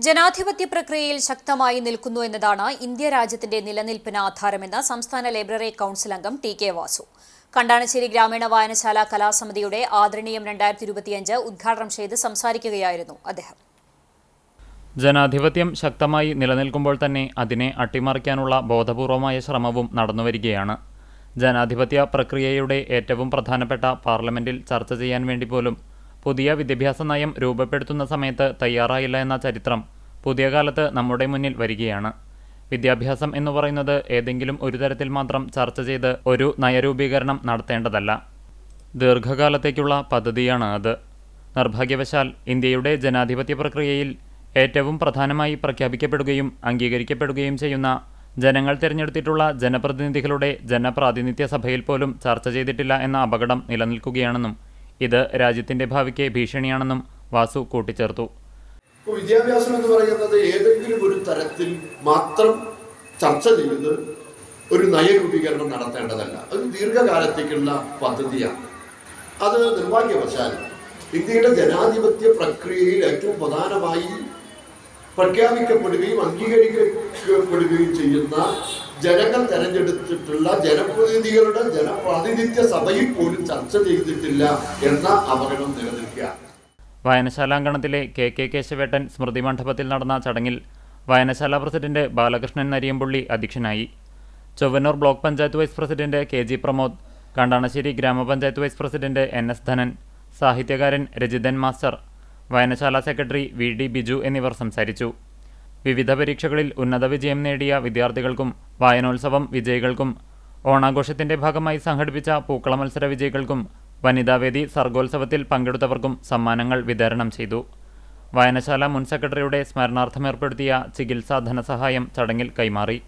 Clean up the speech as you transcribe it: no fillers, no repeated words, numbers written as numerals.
ജനാധിപത്യ പ്രക്രിയയിൽ ശക്തമായി നിൽക്കുന്നു എന്നതാണ് ഇന്ത്യ രാജ്യത്തിന്റെ നിലനിൽപ്പിന് ആധാരമെന്ന് സംസ്ഥാന ലൈബ്രറി കൌൺസിൽ അംഗം ടി കെ വാസു. കണ്ടാണശ്ശേരി ഗ്രാമീണ വായനശാല കലാസമിതിയുടെ ആദരണീയം 2025 ഉദ്ഘാടനം ചെയ്ത് സംസാരിക്കുകയായിരുന്നു അദ്ദേഹം. ജനാധിപത്യം ശക്തമായി നിലനിൽക്കുമ്പോൾ തന്നെ അതിനെ അട്ടിമറിക്കാനുള്ള ബോധപൂർവമായ ശ്രമവും നടന്നുവരികയാണ്. ജനാധിപത്യ പ്രക്രിയയുടെ ഏറ്റവും പ്രധാനപ്പെട്ട പാർലമെന്റിൽ ചർച്ച ചെയ്യാൻ വേണ്ടി പോലും പുതിയ വിദ്യാഭ്യാസ നയം രൂപപ്പെടുത്തുന്ന സമയത്ത് തയ്യാറായില്ല എന്ന ചരിത്രം പുതിയ കാലത്ത് നമ്മുടെ മുന്നിൽ വരികയാണ്. വിദ്യാഭ്യാസം എന്ന് പറയുന്നത് ഏതെങ്കിലും ഒരു തരത്തിൽ മാത്രം ചർച്ച ചെയ്ത് ഒരു നയരൂപീകരണം നടത്തേണ്ടതല്ല. ദീർഘകാലത്തേക്കുള്ള പദ്ധതിയാണ് അത്. നിർഭാഗ്യവശാൽ ഇന്ത്യയുടെ ജനാധിപത്യ പ്രക്രിയയിൽ ഏറ്റവും പ്രധാനമായി പ്രഖ്യാപിക്കപ്പെടുകയും അംഗീകരിക്കപ്പെടുകയും ചെയ്യുന്ന ജനങ്ങൾ തിരഞ്ഞെടുത്തിട്ടുള്ള ജനപ്രതിനിധികളുടെ ജനപ്രാതിനിധ്യ സഭയിൽ പോലും ചർച്ച ചെയ്തിട്ടില്ല എന്ന അപകടം നിലനിൽക്കുകയാണെന്നും ഇത് രാജ്യത്തിന്റെ ഭാവിക്ക് ഭീഷണിയാണെന്നും വാസു കൂട്ടിച്ചേർത്തു. വിദ്യാഭ്യാസം എന്ന് പറയുന്നത് ഏതെങ്കിലും ഒരു തരത്തിൽ മാത്രം ചർച്ച ചെയ്ത് ഒരു നയരൂപീകരണം നടത്തേണ്ടതല്ല. അത് ദീർഘകാലത്തേക്കുള്ള പദ്ധതിയാണ്. അത് നിർഭാഗ്യവശാൽ ഇന്ത്യയുടെ ജനാധിപത്യ പ്രക്രിയയിൽ ഏറ്റവും പ്രധാനമായി പ്രഖ്യാപിക്കപ്പെടുകയും അംഗീകരിക്കപ്പെടുകയും ചെയ്യുന്ന ജനങ്ങൾ തെരഞ്ഞെടുത്തിട്ടുള്ള ജനപ്രതിനിധികളുടെ ജനപ്രാതിനിധ്യ സഭയിൽ പോലും ചർച്ച ചെയ്തിട്ടില്ല എന്ന അപകടം നിലനിൽക്കുക. വായനശാലാങ്കണത്തിലെ കെ കേശവേട്ടൻ സ്മൃതി മണ്ഡപത്തിൽ നടന്ന ചടങ്ങിൽ വായനശാല പ്രസിഡന്റ് ബാലകൃഷ്ണൻ നരിയമ്പുള്ളി അധ്യക്ഷനായി. Chowwannur block panchayat vice president K Pramod, Kandanassery ഗ്രാമപഞ്ചായത്ത് വൈസ് പ്രസിഡന്റ് NS ധനൻ, സാഹിത്യകാരൻ രജിതൻ മാസ്റ്റർ, വായനശാല സെക്രട്ടറി VD ബിജു എന്നിവർ സംസാരിച്ചു. വിവിധ പരീക്ഷകളിൽ ഉന്നത വിജയം നേടിയ വിദ്യാർത്ഥികൾക്കും വായനോത്സവം വിജയികൾക്കും ഓണാഘോഷത്തിന്റെ ഭാഗമായി സംഘടിപ്പിച്ച പൂക്കള മത്സര വിജയികൾക്കും വനിതാവേദി സർഗോത്സവത്തിൽ പങ്കെടുത്തവർക്കും സമ്മാനങ്ങൾ വിതരണം ചെയ്തു. വായനശാല മുൻ സെക്രട്ടറിയുടെ സ്മരണാർത്ഥം ഏർപ്പെടുത്തിയ ചികിത്സാ ധനസഹായം ചടങ്ങിൽ കൈമാറി.